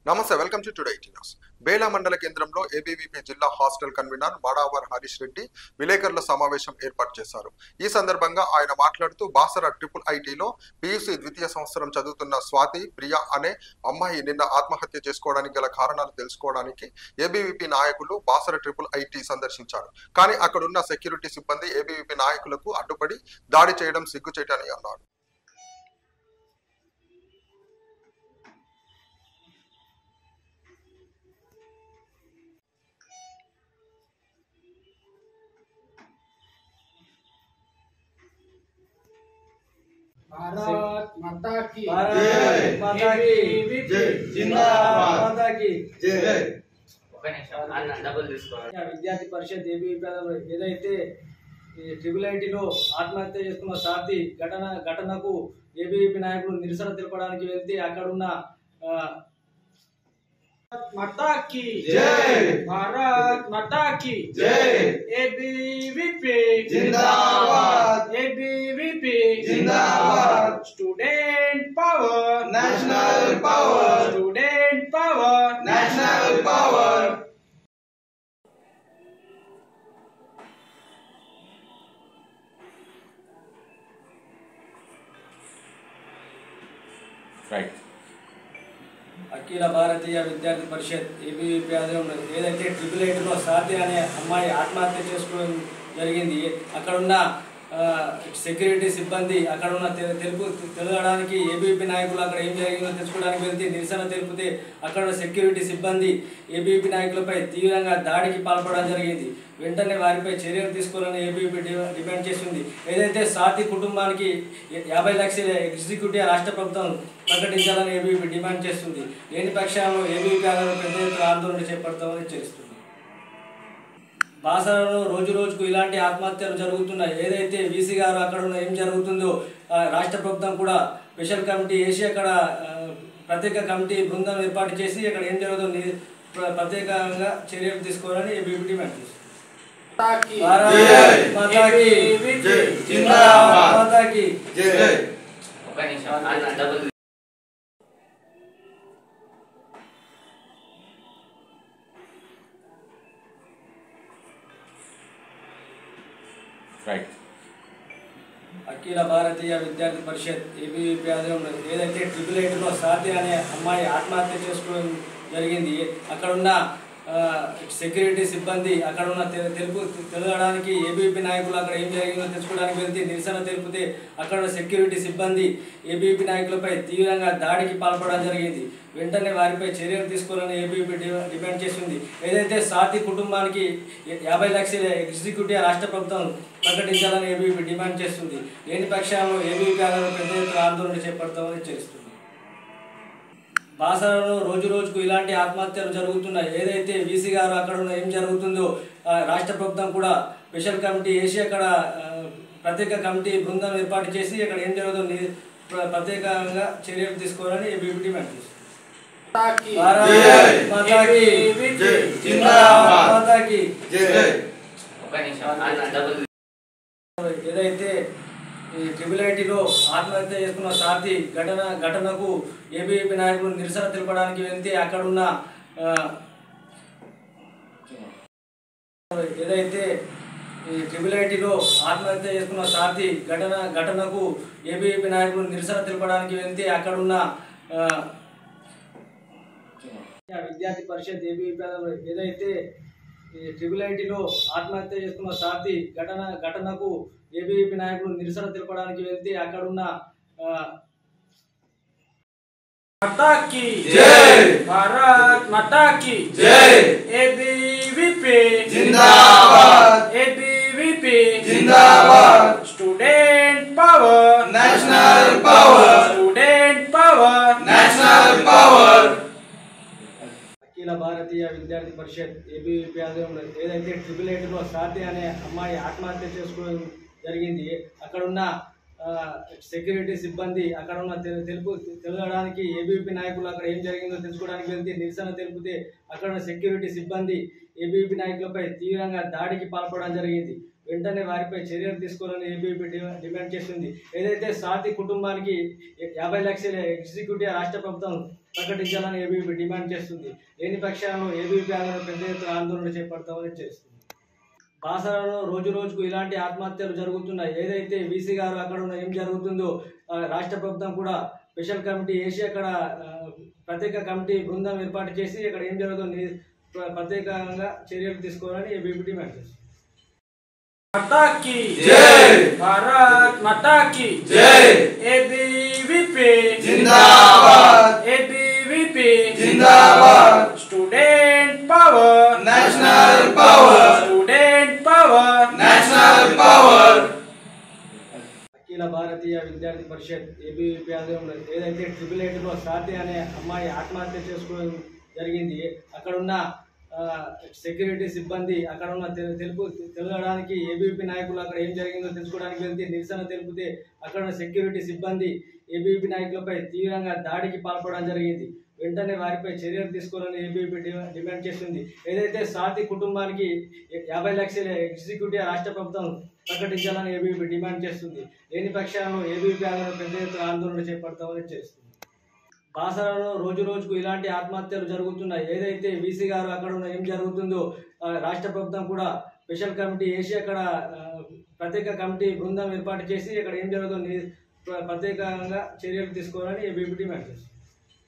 నమస్తే, welcome to today news. Bela మండల కేంద్రంలో ఏబీవీపీ జిల్లా హాస్టల్ కన్వీనర్ మాడావర్ హరీష్ రెడ్డి విలేకరుల సమావేశం ఏర్పాటు చేశారు. ఈ సందర్భంగా ఆయన మాట్లాడుతూ బాసర IIITలో PUC ద్వితీయ సంవత్సరం చదువుతున్న స్వాతి ప్రియా అనే అమ్మాయి నిన్న ఆత్మహత్య చేసుకోవడానికి గల కారణాలు తెలుసుకోవడానికి ఏబీవీపీ నాయకులు బాసర IIIT సందర్శించారు. కానీ అక్కడున్న సెక్యూరిటీ సిబ్బంది ఏబీవీపీ నాయకులకు అడ్డుపడి దాడి చేయడం సిగ్గుచేటని అన్నారు. भारत माता की जय, माता की जय, जिंदाबाद, माता की जय. విద్యార్థి పరిషత్ ఏదైతే IIITలో ఆత్మహత్య చేసుకున్న సాతి ఘటనకు ఏబీవీపీ నాయకులు నిరసన తెలపడానికి వెళ్తే అక్కడున్న माता की जय, भारत माता की जय. एबीवीपी जिंदाबाद, एबीवीपी जिंदाबाद. Student power, national power, student power, national power. Right. Akhil Bharatiya Vidyarthi Parishad ABVP ఆధ్వర్యంలో ఏదైతే IIITలో సాతి అనే అమ్మాయి ఆత్మహత్య చేసుకోవడం జరిగింది. అక్కడున్న సెక్యూరిటీ సిబ్బంది అక్కడున్న తెలుగడానికి ఏబీవీపీ నాయకులు అక్కడ ఏం జరిగిందో తెలుసుకోవడానికి వెళ్తే నిరసన తెలిపితే అక్కడ సెక్యూరిటీ సిబ్బంది ఏబీవీపీ నాయకులపై తీవ్రంగా దాడికి పాల్పడడం జరిగింది. వెంటనే వారిపై చర్యలు తీసుకోవాలని ఏబీవీపీ డిమాండ్ చేస్తుంది. ఏదైతే సాతి కుటుంబానికి 50 లక్షల ఎగ్జిక్యూటివ్ రాష్ట్ర ప్రభుత్వం ప్రకటించాలని ఏబీవీపీ డిమాండ్ చేస్తుంది. లేని పక్షాల్లో ఏబీవీపీ పెద్ద ఎత్తున ఆందోళన చేపడతామని హెచ్చరిస్తుంది. బాసరలో రోజు రోజుకు ఇలాంటి ఆత్మహత్యలు జరుగుతున్నాయి. ఏదైతే వీసీ గారు అక్కడ ఏం జరుగుతుందో రాష్ట్ర ప్రభుత్వం కూడా స్పెషల్ కమిటీ వేసి అక్కడ ప్రత్యేక కమిటీ బృందం ఏర్పాటు చేసి అక్కడ ఏం జరుగుతుందో ప్రత్యేకంగా చర్యలు తీసుకోవాలని ఏబీవీపీ డిమాండ్ చేస్తుంది. రైట్. అఖిల భారతీయ విద్యార్థి పరిషత్ ఏబీవీపీ ఆధ్వర్యంలో ఏదైతే IIITలో సాతి అనే అమ్మాయి ఆత్మహత్య చేసుకోవడం జరిగింది. అక్కడున్న సెక్యూరిటీ సిబ్బంది అక్కడున్న తెలుగడానికి ఏబీవీపీ నాయకులు అక్కడ ఏం జరిగిందో తెలుసుకోవడానికి వెళ్తే నిరసన తెలిపితే అక్కడ సెక్యూరిటీ సిబ్బంది ఏబీవీపీ నాయకులపై తీవ్రంగా దాడికి పాల్పడడం జరిగింది. వెంటనే వారిపై చర్యలు తీసుకోవాలని ఏబీవీపీ డిమాండ్ చేస్తుంది. ఏదైతే సాతి కుటుంబానికి 50 లక్షల ఎగ్జిక్యూటివ్ రాష్ట్ర ప్రభుత్వం ప్రకటించాలని ఏబీవీపీ డిమాండ్ చేస్తుంది. లేని పక్షాల్లో ఏబీవీపీ పెద్ద ఎత్తున ఆందోళన చేపడతామని హెచ్చరిస్తుంది. బాసరలో రోజు రోజుకు ఇలాంటి ఆత్మహత్యలు జరుగుతున్నాయి. ఏదైతే వీసీ గారు అక్కడ ఏం జరుగుతుందో రాష్ట్ర ప్రభుత్వం కూడా స్పెషల్ కమిటీ వేసి అక్కడ ప్రత్యేక కమిటీ బృందం ఏర్పాటు చేసి అక్కడ ఏం జరుగుతుందో ప్రత్యేకంగా చర్యలు తీసుకోవాలని ఏబీవీపీ డిమాండ్ చేస్తుంది. ఏదైతే IIITలో ఆత్మహత్య చేసుకున్న సాతి ఘటనకు ఏబీవీపీ నాయకులు నిరసన తెలపడానికి వెళ్తే అక్కడున్న ఏదైతే IIITలో ఆత్మహత్య చేసుకున్న సాతి ఘటనకు ఏబీవీపీ నాయకులు నిరసన తెలపడానికి వెళ్తే అక్కడున్న విద్యార్థి పరిషత్ ఏబీవీపీ ఏదైతే IIITలో ఆత్మహత్య చేసుకున్న సాతి ఘటనకు ఏబీవీపీ నాయకులు నిరసన తెలపడానికి వెళ్తే అక్కడున్న माता की जय, भारत माता की जय. एबीवीपी जिंदाबाद, एबीवीपी जिंदाबाद. Student power, national power, student power, national power. Akhil Bharatiya Vidyarthi Parishad ABVP ఆధ్వర్యంలో ఏదైతే IIITలో సాతి అనే అమ్మాయి ఆత్మహత్య చేసుకోవడం జరిగింది. అక్కడున్న సెక్యూరిటీ సిబ్బంది అక్కడ ఉన్న తెలుగడానికి ఏబీవీపీ నాయకులు అక్కడ ఏం జరిగిందో తెలుసుకోవడానికి వెళ్తే నిరసన తెలిపితే అక్కడ ఉన్న సెక్యూరిటీ సిబ్బంది ఏబీవీపీ నాయకులపై తీవ్రంగా దాడికి పాల్పడడం జరిగింది. వెంటనే వారిపై చర్యలు తీసుకోవాలని ఏబీవీపీ డిమాండ్ చేస్తుంది. ఏదైతే సాతి కుటుంబానికి 50 లక్షల ఎగ్జిక్యూటివ్ రాష్ట్ర ప్రభుత్వం ప్రకటించాలని ఏబీవీపీ డిమాండ్ చేస్తుంది. లేని పక్షాలను ఏబీవీపీ పెద్ద ఎత్తున ఆందోళన చేపడతామని చేస్తుంది. బాసరలో రోజు రోజుకు ఇలాంటి ఆత్మహత్యలు జరుగుతున్నాయి. ఏదైతే వీసీ గారు అక్కడ ఉన్న ఏం జరుగుతుందో రాష్ట్ర ప్రభుత్వం కూడా స్పెషల్ కమిటీ వేసి అక్కడ ప్రత్యేక కమిటీ బృందం ఏర్పాటు చేసి అక్కడ ఏం జరుగుతుందో ప్రత్యేకంగా చర్యలు తీసుకోవాలని ఏబీవీపీ డిమాండ్ చేస్తుంది. माता की जय, भारत माता की जय, एबीवीपी जिंदाबाद, एबीवीपी जिंदाबाद, student power, national power, student power, national power. Akhil Bharatiya Vidyarthi Parishad ABVP ఆధ్వర్యంలో ఏదైతే 888లో సాతి అనే అమ్మాయి ఆత్మహత్య చేసుకోవడం జరిగింది. అక్కడున్న సెక్యూరిటీ సిబ్బంది అక్కడ ఉన్న తెలుగడానికి ఏబీవీపీ నాయకులు అక్కడ ఏం జరిగిందో తెలుసుకోవడానికి వెళ్తే నిరసన తెలిపితే అక్కడ ఉన్న సెక్యూరిటీ సిబ్బంది ఏబీవీపీ నాయకులపై తీవ్రంగా దాడికి పాల్పడడం జరిగింది. వెంటనే వారిపై చర్యలు తీసుకోవాలని ఏబీవీపీ డిమాండ్ చేస్తుంది. ఏదైతే సాతి కుటుంబానికి 50 లక్షల ఎగ్జిక్యూటివ్ రాష్ట్ర ప్రభుత్వం ప్రకటించాలని ఏబీవీపీ డిమాండ్ చేస్తుంది. లేని పక్షాలను ఏబీవీపీ పెద్ద ఎత్తున ఆందోళన చేపడతామని చేస్తుంది. బాసరలో రోజు రోజుకు ఇలాంటి ఆత్మహత్యలు జరుగుతున్నాయి. ఏదైతే వీసీ గారు అక్కడ ఉన్న ఏం జరుగుతుందో రాష్ట్ర ప్రభుత్వం కూడా స్పెషల్ కమిటీ వేసి అక్కడ ప్రత్యేక కమిటీ బృందం ఏర్పాటు చేసి అక్కడ ఏం జరుగుతుందో ప్రత్యేకంగా చర్యలు తీసుకోవాలని ఏబీవీపీ డిమాండ్ చేస్తుంది.